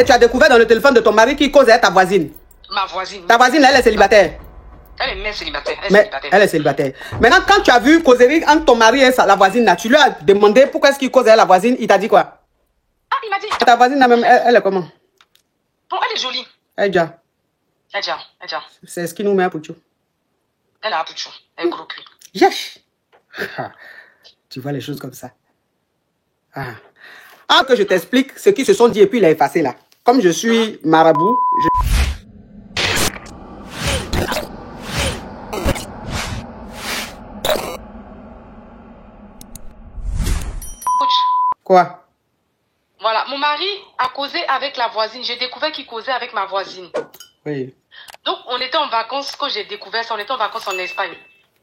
Tu as découvert dans le téléphone de ton mari qui cause avec ta voisine. Ma voisine. Ta voisine, elle est célibataire. Elle est mère célibataire. Elle est célibataire. Maintenant, quand tu as vu causerie entre ton mari et la voisine, là, tu lui as demandé pourquoi est-ce qu'il cause avec la voisine, il t'a dit quoi? Ah, il m'a dit. Ta voisine, là, même, elle est comment? Bon, elle est jolie. Elle est déjà. C'est ce qui nous met à Pouchou. Elle a un Pouchou. Elle est gros cul. Yes! Tu vois les choses comme ça. Que je t'explique ce qu'ils se sont dit et puis il a effacé là. Comme je suis marabout, Quoi? Voilà, mon mari a causé avec la voisine. J'ai découvert qu'il causait avec ma voisine. Oui. Donc, on était en vacances, quand j'ai découvert ça, on était en vacances en Espagne.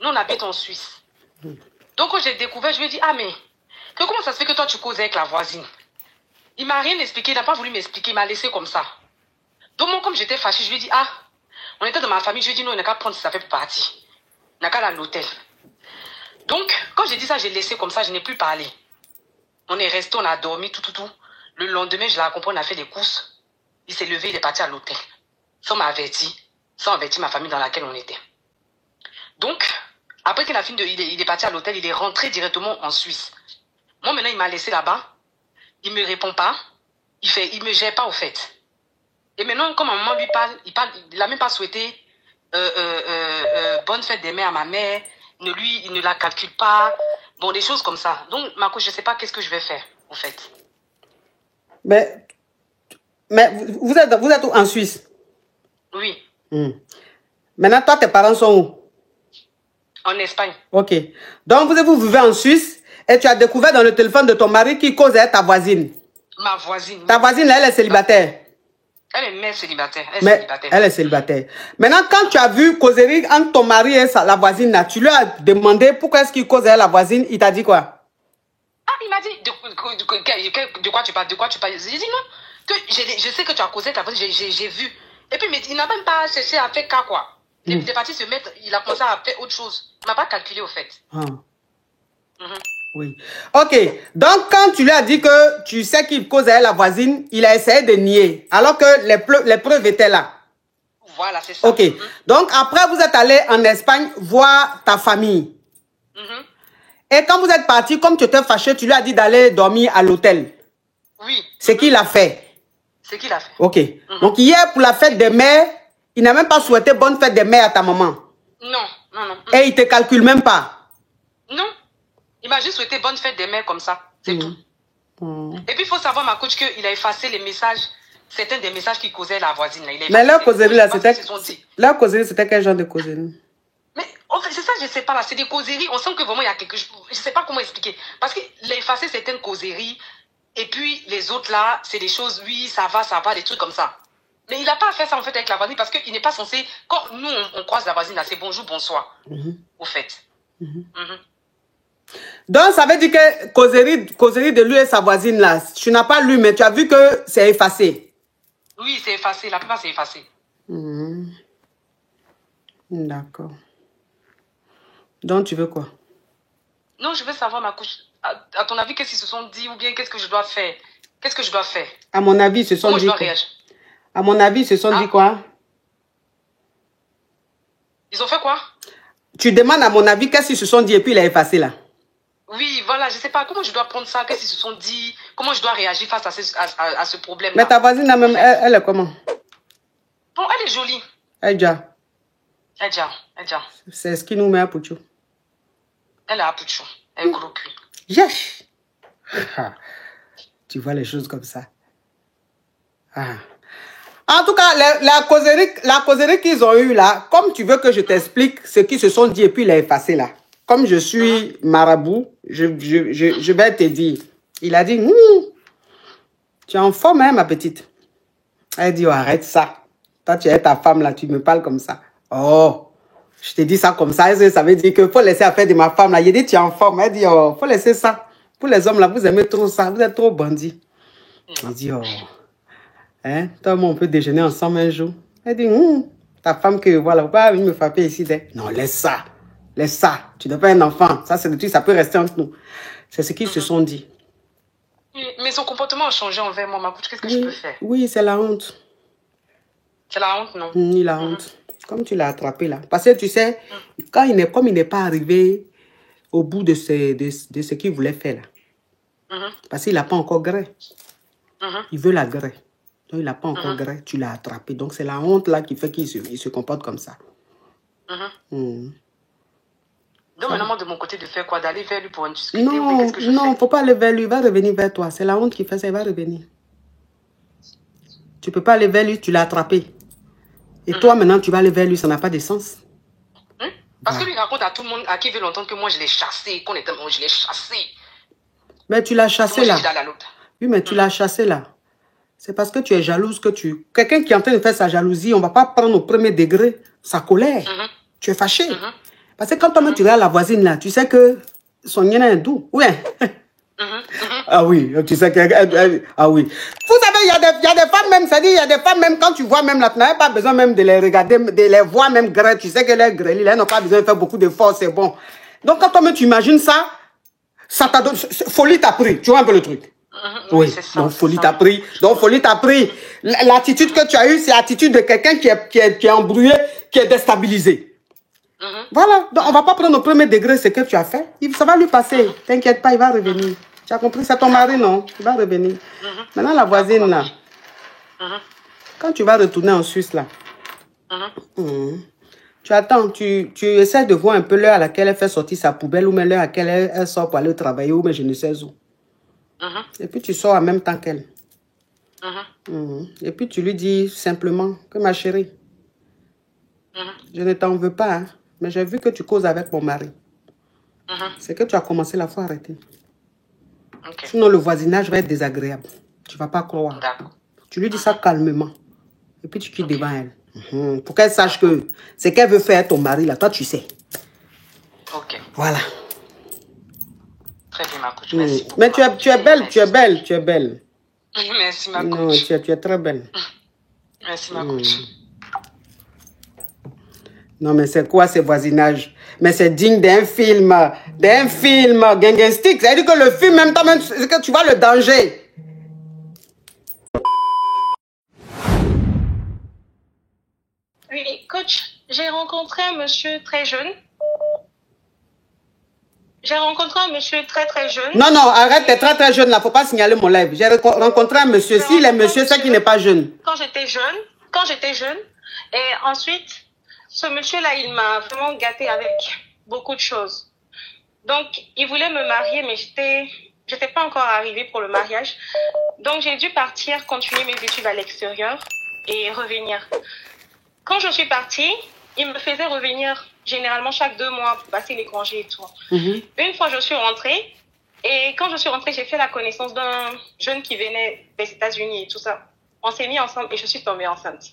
Nous, on habite en Suisse. Donc, quand j'ai découvert, je lui ai dit, ah, mais comment ça se fait que toi, tu causes avec la voisine? Il m'a rien expliqué, il n'a pas voulu m'expliquer, il m'a laissé comme ça. Donc, moi, comme j'étais fâchée, je lui ai dit, ah, on était dans ma famille, je lui ai dit, non, on n'a qu'à prendre ça fait pour partir. On n'a qu'à aller à l'hôtel. Donc, quand j'ai dit ça, j'ai laissé comme ça, je n'ai plus parlé. On est resté, on a dormi, tout. Le lendemain, je l'ai accompagné, on a fait des courses. Il s'est levé, il est parti à l'hôtel. Sans avertir ma famille dans laquelle on était. Donc, après qu'il a fini, il est parti à l'hôtel, il est rentré directement en Suisse. Moi, maintenant, il m'a laissé là-bas. Il me répond pas. Il me gère pas, au fait. Et maintenant, quand ma maman lui parle, il n'a même pas souhaité bonne fête des mères à ma mère. Il ne la calcule pas. Bon, des choses comme ça. Donc, Marco, je ne sais pas qu'est-ce que je vais faire, en fait. Mais vous êtes en Suisse? Oui. Maintenant, toi, tes parents sont où? En Espagne. Ok. Donc, vous vivez en Suisse et tu as découvert dans le téléphone de ton mari qui cause avec ta voisine. Ma voisine. Ta voisine, là, elle est célibataire. Elle est mère célibataire. Elle est célibataire. Maintenant, quand tu as vu causerie entre ton mari et la voisine, là, tu lui as demandé pourquoi est-ce qu'il cause avec la voisine, il t'a dit quoi? Ah, il m'a dit, de quoi tu parles? J'ai dit non, que je sais que tu as causé avec la voisine, j'ai vu. Et puis, mais il n'a même pas cherché à faire cas, quoi. Il est parti se mettre, il a commencé à faire autre chose. Il ne m'a pas calculé, au fait. Oui. Ok. Donc, quand tu lui as dit que tu sais qu'il cause avec la voisine, il a essayé de nier, alors que les preuves étaient là. Voilà, c'est ça. Ok. Donc, après, vous êtes allé en Espagne voir ta famille. Et quand vous êtes parti, comme tu étais fâché, tu lui as dit d'aller dormir à l'hôtel. Oui. C'est qu'il a fait. C'est qu'il a fait. Ok. Donc, hier, pour la fête des mères, il n'a même pas souhaité bonne fête des mères à ta maman. Non. Et il ne te calcule même pas. Non. Il m'a juste souhaité bonne fête des mères comme ça. C'est tout. Et puis, il faut savoir, ma coach, qu'il a effacé les messages, certains des messages qui causaient la voisine. Là. Mais leur causerie, là, c'était quel genre de causerie? Mais en fait, c'est ça, je ne sais pas là. C'est des causeries. On sent que vraiment, il y a quelque chose. Je ne sais pas comment expliquer. Parce qu'il a effacé certaines causeries. Et puis, les autres là, c'est des choses, oui, ça va, des trucs comme ça. Mais il n'a pas fait ça en fait avec la voisine parce qu'il n'est pas censé. Quand nous, on croise la voisine là, c'est bonjour, bonsoir. Au fait. Donc, ça veut dire que causerie de lui et sa voisine là, tu n'as pas lu, mais tu as vu que c'est effacé. Oui, c'est effacé. La plupart, c'est effacé. D'accord. Donc, tu veux quoi? Non, je veux savoir, ma couche. À ton avis, qu'est-ce qu'ils se sont dit ou bien qu'est-ce que je dois faire? Qu'est-ce que je dois faire? À mon avis, ils se sont dit. Comment je dois réagir? À mon avis, ils se sont dit quoi? Ils ont fait quoi? Tu demandes à mon avis qu'est-ce qu'ils se sont dit et puis il a effacé là. Oui, voilà, je ne sais pas comment je dois prendre ça, qu'est-ce qu'ils se sont dit, comment je dois réagir face à ce problème-là. Mais ta voisine, même, elle est comment? Bon, elle est jolie. Elle est déjà. C'est ce qui nous met à Pouchou. Elle est à Pouchou. Elle est gros cul. Yes! Tu vois les choses comme ça. En tout cas, la causerie qu'ils ont eue là, comme tu veux que je t'explique ce qu'ils se sont dit et puis il a effacé là. Comme je suis marabout, je vais te dire. Il a dit, tu es en forme, hein, ma petite. Elle dit, oh, arrête ça. Toi, tu es ta femme là, tu me parles comme ça. Oh, je te dis ça comme ça. Ça veut dire qu'il faut laisser affaire de ma femme là. Il dit, tu es en forme. Elle dit, oh, faut laisser ça. Pour les hommes là, vous aimez trop ça. Vous êtes trop bandits. Elle dit, oh, hein, toi, moi, on peut déjeuner ensemble un jour. Elle dit, ta femme que voilà, vous pas venir me frapper ici. Non, laisse ça. Laisse ça. Tu n'es pas un enfant. Ça, c'est le truc, ça peut rester entre nous. C'est ce qu'ils se sont dit. Mais son comportement a changé envers moi, ma coach. Qu'est-ce que je peux faire? Oui, c'est la honte. C'est la honte, non? La honte. Comme tu l'as attrapé là. Parce que tu sais, comme il n'est pas arrivé au bout de ce qu'il voulait faire là. Parce qu'il n'a pas encore gré. Il veut la gré. Donc il n'a pas encore gré. Tu l'as attrapé. Donc c'est la honte là qui fait qu'il se comporte comme ça. Donc maintenant, de mon côté, de faire quoi? D'aller vers lui pour en discuter? Non, qu'est-ce que je non, fais? faut pas aller vers lui. Il va revenir vers toi. C'est la honte qui fait ça. Il va revenir. Tu peux pas aller vers lui. Tu l'as attrapé. Et toi, maintenant, tu vas aller vers lui. Ça n'a pas de sens. Parce que lui raconte à tout le monde à qui veut l'entendre que moi, je l'ai chassé. Qu'on était moi, je l'ai chassé. Mais tu l'as chassé là. Oui, mais tu l'as chassé là. C'est parce que tu es jalouse que tu... Quelqu'un qui est en train de faire sa jalousie, on ne va pas prendre au premier degré sa colère. Tu es fâché. Parce que quand toi-même tu regardes la voisine là, tu sais que son nien est doux. Oui. Ah oui, tu sais que... Ah oui. Vous savez, il y a des femmes même, c'est-à-dire, il y a des femmes même, quand tu vois même là, tu n'as pas besoin même de les regarder, de les voir même grêles. Tu sais que les grêles, elles n'ont pas besoin de faire beaucoup d'efforts, c'est bon. Donc quand toi-même tu imagines ça, ça t'a donné... Folie t'a pris, tu vois un peu le truc. Oui, c'est ça. Donc folie t'a pris. Donc folie t'a pris. L'attitude que tu as eue, c'est l'attitude de quelqu'un qui est embrouillé, qui est déstabilisé. Voilà, donc on va pas prendre au premier degré ce que tu as fait. Ça va lui passer. T'inquiète pas, il va revenir. Tu as compris, c'est ton mari, non? Il va revenir. Maintenant, la voisine, là. Quand tu vas retourner en Suisse, là, tu attends, tu essaies de voir un peu l'heure à laquelle elle fait sortir sa poubelle ou même l'heure à laquelle elle sort pour aller travailler ou mais je ne sais où. Et puis tu sors en même temps qu'elle. Et puis tu lui dis simplement que ma chérie, je ne t'en veux pas, hein, mais j'ai vu que tu causes avec mon mari. C'est que tu as commencé, la fois arrêter. Sinon, le voisinage va être désagréable. Tu ne vas pas croire. Tu lui dis ça calmement. Et puis tu quittes devant elle. Pour qu'elle sache que ce qu'elle veut faire ton mari, là, toi, tu sais. Voilà. Très bien, ma coach. Merci beaucoup. Mais tu es belle, tu es belle, tu es belle. Merci, ma coach. Non, tu es très belle. Merci, ma coach. Non, mais c'est quoi ces voisinages? Mais c'est digne d'un film gangustique. C'est-à-dire que le film, même temps, même, c'est que tu vois le danger. Oui, coach, j'ai rencontré un monsieur très jeune. J'ai rencontré un monsieur très jeune. Non, arrête, t'es très jeune là, faut pas signaler mon live. J'ai rencontré un monsieur. S'il est monsieur, c'est qu'il n'est pas jeune. Quand j'étais jeune, et ensuite, ce monsieur-là, il m'a vraiment gâté avec beaucoup de choses. Donc, il voulait me marier, mais j'étais pas encore arrivée pour le mariage. Donc, j'ai dû partir, continuer mes études à l'extérieur et revenir. Quand je suis partie, il me faisait revenir généralement chaque 2 mois pour passer les congés et tout. Une fois, je suis rentrée. Et quand je suis rentrée, j'ai fait la connaissance d'un jeune qui venait des États-Unis et tout ça. On s'est mis ensemble et je suis tombée enceinte.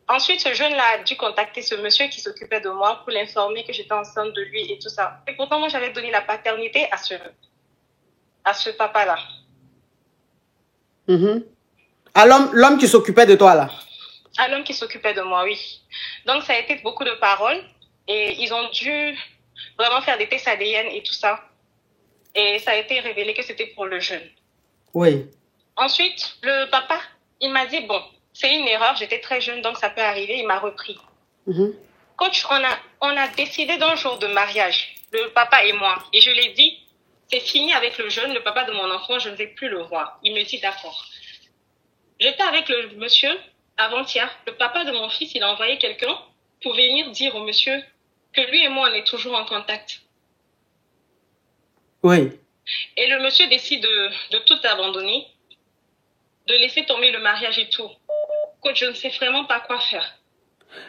Ensuite, ce jeune-là a dû contacter ce monsieur qui s'occupait de moi pour l'informer que j'étais enceinte de lui et tout ça. Et pourtant, moi, j'avais donné la paternité à ce papa-là. À l'homme qui s'occupait de toi, là? À l'homme qui s'occupait de moi, oui. Donc, ça a été beaucoup de paroles. Et ils ont dû vraiment faire des tests ADN et tout ça. Et ça a été révélé que c'était pour le jeune. Oui. Ensuite, le papa, il m'a dit, bon, c'est une erreur, j'étais très jeune, donc ça peut arriver. Il m'a repris. Coach, on a décidé d'un jour de mariage, le papa et moi. Et je l'ai dit, c'est fini avec le jeune, le papa de mon enfant, je ne vais plus le voir. Il me dit d'accord. J'étais avec le monsieur avant-hier. Le papa de mon fils, il a envoyé quelqu'un pour venir dire au monsieur que lui et moi, on est toujours en contact. Oui. Et le monsieur décide de tout abandonner, de laisser tomber le mariage et tout. Coach, je ne sais vraiment pas quoi faire.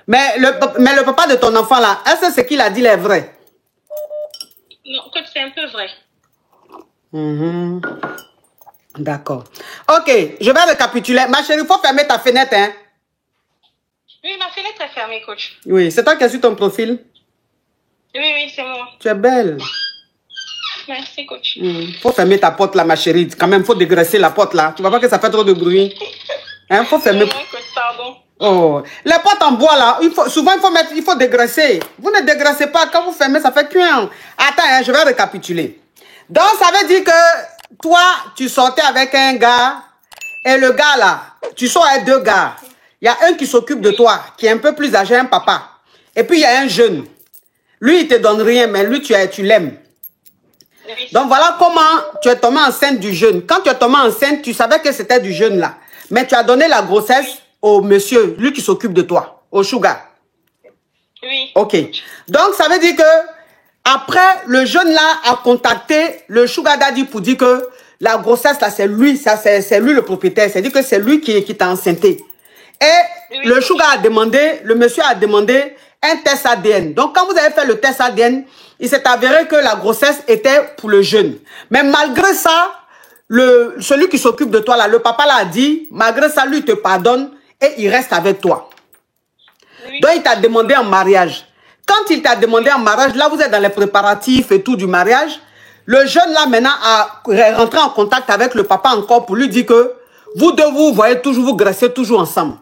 Mais le papa de ton enfant là, est-ce que ce qu'il a dit est vrai? Non, coach, c'est un peu vrai. D'accord. Ok, je vais récapituler. Ma chérie, il faut fermer ta fenêtre, hein? Oui, ma fenêtre est fermée, coach. Oui, c'est toi qui as su ton profil? Oui, c'est moi. Tu es belle. Merci, coach. Faut fermer ta porte là, ma chérie. Quand même, faut dégraisser la porte là. Tu vois pas que ça fait trop de bruit? Hein, faut fermer. Pardon. Oh, les portes en bois là, souvent il faut dégraisser. Vous ne dégraissez pas, quand vous fermez, ça fait cuire. Attends, hein, je vais récapituler. Donc, ça veut dire que toi, tu sortais avec un gars, et le gars là, tu sors avec 2 gars. Il y a un qui s'occupe de toi, qui est un peu plus âgé, un papa. Et puis il y a un jeune. Lui, il te donne rien, mais lui, tu l'aimes. Oui. Donc voilà comment tu es tombé enceinte du jeune. Quand tu es tombé enceinte, tu savais que c'était du jeune là. Mais tu as donné la grossesse au monsieur, lui qui s'occupe de toi, au sugar. Oui. Ok. Donc ça veut dire que après, le jeune là a contacté le sugar daddy pour dire que la grossesse là, c'est lui, c'est lui le propriétaire. C'est-à-dire que c'est lui qui t'a enceinté. Et Oui. le sugar a demandé, le monsieur a demandé un test ADN. Donc quand vous avez fait le test ADN, il s'est avéré que la grossesse était pour le jeune. Mais malgré ça, celui qui s'occupe de toi là, le papa l'a dit, malgré ça, lui il te pardonne et il reste avec toi. Oui. Donc il t'a demandé en mariage. Quand il t'a demandé en mariage, là vous êtes dans les préparatifs et tout du mariage, le jeune là maintenant a rentré en contact avec le papa encore pour lui dire que vous deux vous voyez toujours, vous graissez toujours ensemble.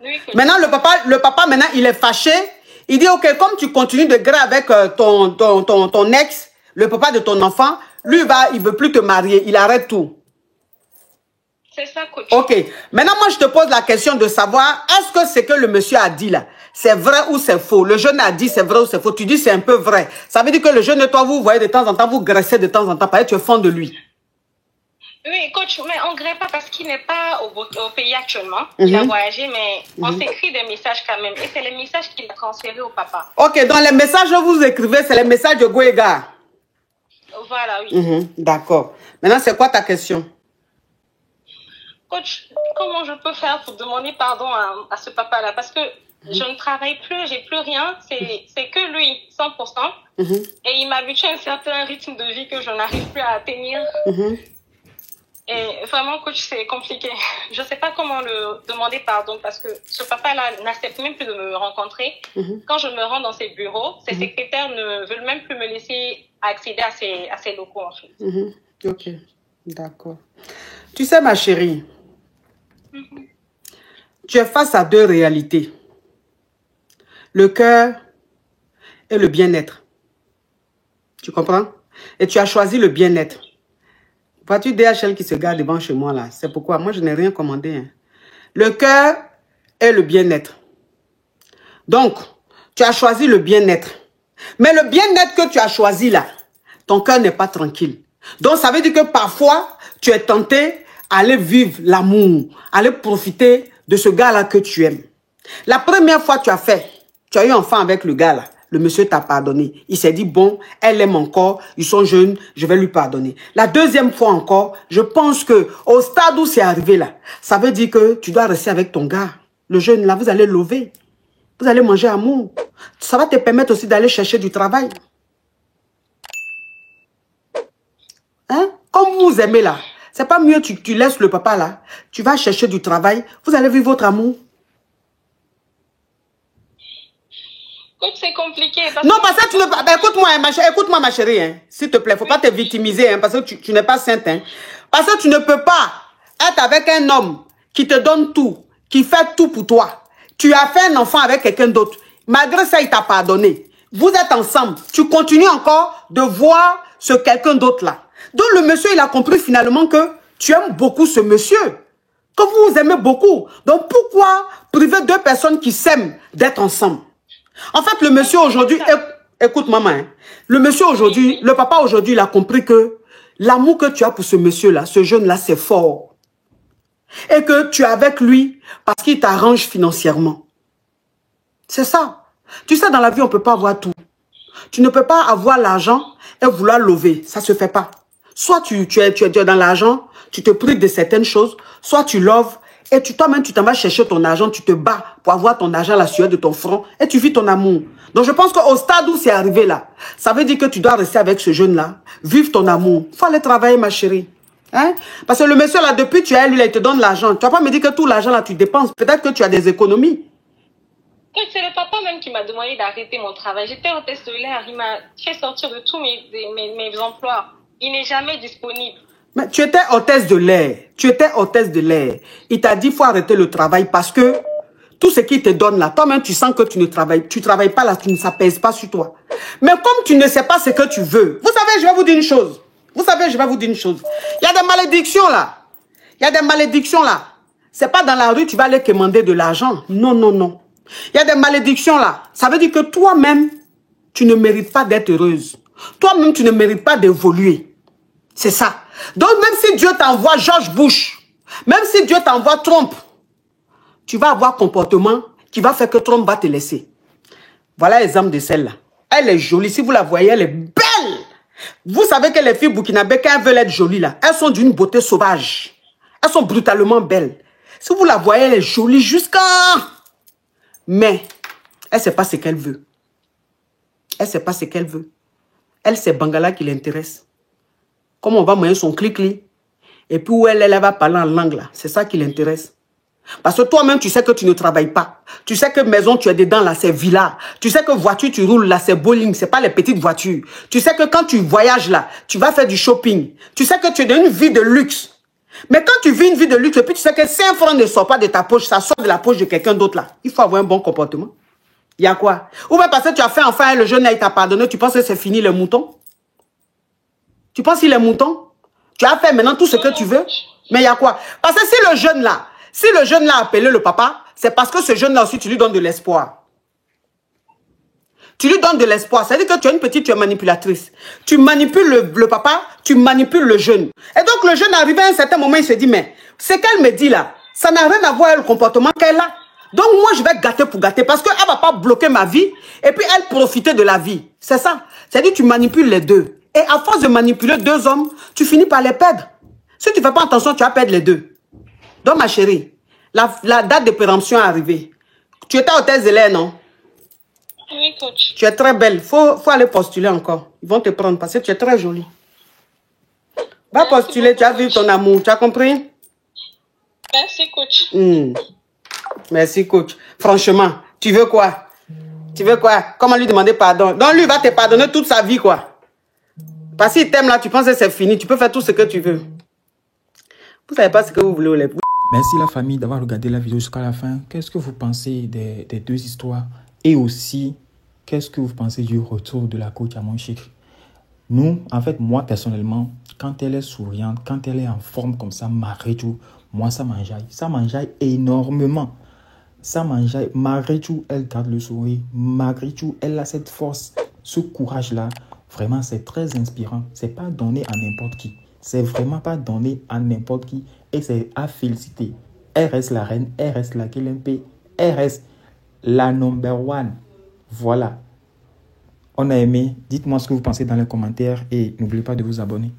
Oui. Maintenant le papa maintenant il est fâché. Il dit ok, comme tu continues de graisser avec ton ex, le papa de ton enfant, lui il veut plus te marier, il arrête tout. C'est ça, coach. Ok. Maintenant, moi, je te pose la question de savoir, est-ce que ce que le monsieur a dit là, c'est vrai ou c'est faux? Le jeune a dit c'est vrai ou c'est faux? Tu dis c'est un peu vrai. Ça veut dire que le jeune et toi, vous voyez de temps en temps, vous graissez de temps en temps, parce que tu es fond de lui. Oui, coach, mais on ne grève pas parce qu'il n'est pas au pays actuellement. Il a voyagé, mais on s'écrit des messages quand même. Et c'est les messages qu'il a transférés au papa. Ok, dans les messages que vous écrivez, c'est les messages de Goega. Voilà, oui. D'accord. Maintenant, c'est quoi ta question? Coach, comment je peux faire pour demander pardon à ce papa-là? Parce que je ne travaille plus, j'ai plus rien. C'est que lui, 100%. Et il m'habitue à un certain rythme de vie que je n'arrive plus à tenir. Et vraiment, coach, c'est compliqué. Je ne sais pas comment le demander pardon parce que ce papa-là n'accepte même plus de me rencontrer. Quand je me rends dans ses bureaux, ses secrétaires ne veulent même plus me laisser accéder à ses locaux, en fait. Ok, d'accord. Tu sais, ma chérie, tu es face à 2 réalités. Le cœur et le bien-être. Tu comprends? Et tu as choisi le bien-être. Vois-tu DHL qui se garde devant chez moi là? C'est pourquoi moi je n'ai rien commandé. Hein. Le cœur et le bien-être. Donc, tu as choisi le bien-être. Mais le bien-être que tu as choisi là, ton cœur n'est pas tranquille. Donc ça veut dire que parfois, tu es tenté à aller vivre l'amour, aller profiter de ce gars-là que tu aimes. La première fois tu as eu enfant avec le gars là. Le monsieur t'a pardonné. Il s'est dit, bon, elle aime encore, ils sont jeunes, je vais lui pardonner. La deuxième fois encore, je pense que au stade où c'est arrivé là, ça veut dire que tu dois rester avec ton gars. Le jeune là, vous allez lever. Vous allez manger amour. Ça va te permettre aussi d'aller chercher du travail. Hein? Comme vous vous aimez là, c'est pas mieux tu laisses le papa là. Tu vas chercher du travail, vous allez vivre votre amour. C'est compliqué. Non, parce que tu ne... Ben, écoute-moi, ma chérie. Hein. S'il te plaît, il ne faut pas te victimiser. Hein, parce que tu n'es pas sainte. Hein. Parce que tu ne peux pas être avec un homme qui te donne tout, qui fait tout pour toi. Tu as fait un enfant avec quelqu'un d'autre. Malgré ça, il t'a pardonné. Vous êtes ensemble. Tu continues encore de voir ce quelqu'un d'autre là. Donc, le monsieur, il a compris finalement que tu aimes beaucoup ce monsieur. Que vous vous aimez beaucoup. Donc, pourquoi priver 2 personnes qui s'aiment d'être ensemble? En fait, le monsieur aujourd'hui, écoute maman, hein, le monsieur aujourd'hui, le papa aujourd'hui, il a compris que l'amour que tu as pour ce monsieur-là, ce jeune-là, c'est fort. Et que tu es avec lui parce qu'il t'arrange financièrement. C'est ça. Tu sais, dans la vie, on ne peut pas avoir tout. Tu ne peux pas avoir l'argent et vouloir lever. Ça ne se fait pas. Soit tu es dans l'argent, tu te prives de certaines choses, soit tu l'offres. Et toi-même, tu t'en vas chercher ton argent, tu te bats pour avoir ton argent à la sueur de ton front et tu vis ton amour. Donc, je pense qu'au stade où c'est arrivé là, ça veut dire que tu dois rester avec ce jeune-là, vivre ton amour. Il faut aller travailler, ma chérie. Hein? Parce que le monsieur là, depuis tu es lui, là, il te donne l'argent. Tu vas pas me dire que tout l'argent là, tu dépenses. Peut-être que tu as des économies. C'est le papa même qui m'a demandé d'arrêter mon travail. J'étais hôtesse de l'air. Il m'a fait sortir de tous mes emplois. Il n'est jamais disponible. Mais tu étais hôtesse de l'air. Tu étais hôtesse de l'air. Il t'a dit qu'il faut arrêter le travail parce que tout ce qu'il te donne là, toi-même tu sens que tu ne travailles pas là, ça ne pèse pas sur toi. Mais comme tu ne sais pas ce que tu veux, vous savez, je vais vous dire une chose. Vous savez, je vais vous dire une chose. Il y a des malédictions là. Il y a des malédictions là. C'est pas dans la rue, tu vas aller commander de l'argent. Non, non, non. Il y a des malédictions là. Ça veut dire que toi-même, tu ne mérites pas d'être heureuse. Toi-même, tu ne mérites pas d'évoluer. C'est ça. Donc, même si Dieu t'envoie George Bush, même si Dieu t'envoie Trump, tu vas avoir un comportement qui va faire que Trump va te laisser. Voilà l'exemple de celle-là. Elle est jolie. Si vous la voyez, elle est belle. Vous savez que les filles burkinabées, quand elles veulent être jolies, là, elles sont d'une beauté sauvage. Elles sont brutalement belles. Si vous la voyez, elle est jolie jusqu'à... Mais, elle ne sait pas ce qu'elle veut. Elle ne sait pas ce qu'elle veut. Elle, c'est Bangala qui l'intéresse. Comme on va moyen son clic-clic. Et puis où elle va parler en langue, là. C'est ça qui l'intéresse. Parce que toi-même, tu sais que tu ne travailles pas. Tu sais que maison, tu es dedans, là, c'est villa. Tu sais que voiture, tu roules, là, c'est bowling. C'est pas les petites voitures. Tu sais que quand tu voyages, là, tu vas faire du shopping. Tu sais que tu es dans une vie de luxe. Mais quand tu vis une vie de luxe, et puis tu sais que 5 francs ne sortent pas de ta poche, ça sort de la poche de quelqu'un d'autre, là. Il faut avoir un bon comportement. Il y a quoi? Ou bien parce que tu as fait enfin, le jeune, là, il t'a pardonné, tu penses que c'est fini, le mouton? Tu penses qu'il est mouton? Tu as fait maintenant tout ce que tu veux? Mais il y a quoi? Parce que si le jeune là a appelé le papa, c'est parce que ce jeune là aussi, tu lui donnes de l'espoir. Tu lui donnes de l'espoir. C'est-à-dire que tu es une petite, tu es manipulatrice. Tu manipules le papa, tu manipules le jeune. Et donc le jeune arrivé à un certain moment, il se dit, mais ce qu'elle me dit là, ça n'a rien à voir avec le comportement qu'elle a. Donc moi, je vais gâter pour gâter parce qu'elle ne va pas bloquer ma vie et puis elle profiter de la vie. C'est ça. C'est-à-dire que tu manipules les deux. Et à force de manipuler deux hommes, tu finis par les perdre. Si tu ne fais pas attention, tu vas perdre les deux. Donc ma chérie, la date de péremption est arrivée. Tu étais au thèse de l'air, non? Oui, coach. Tu es très belle. Faut aller postuler encore. Ils vont te prendre parce que tu es très jolie. Va postuler, tu as vu ton amour. Tu as compris? Merci, coach. Merci, coach. Franchement, tu veux quoi? Tu veux quoi? Comment lui demander pardon? Donc, lui va te pardonner toute sa vie, quoi. Parce qu'il t'aime là, tu penses que c'est fini. Tu peux faire tout ce que tu veux. Vous ne savez pas ce que vous voulez. Merci la famille d'avoir regardé la vidéo jusqu'à la fin. Qu'est-ce que vous pensez des deux histoires? Et aussi, qu'est-ce que vous pensez du retour de la coach à mon chic? Nous, en fait, moi personnellement, quand elle est souriante, quand elle est en forme comme ça, Marichou, moi ça m'enjaille. Ça m'enjaille énormément. Ça m'enjaille. Marichou, elle garde le sourire. Marichou, elle a cette force, ce courage-là. Vraiment, c'est très inspirant. C'est pas donné à n'importe qui. C'est vraiment pas donné à n'importe qui. Et c'est à féliciter. Elle reste la reine, elle reste la KLMP, elle reste la number one. Voilà. On a aimé. Dites-moi ce que vous pensez dans les commentaires et n'oubliez pas de vous abonner.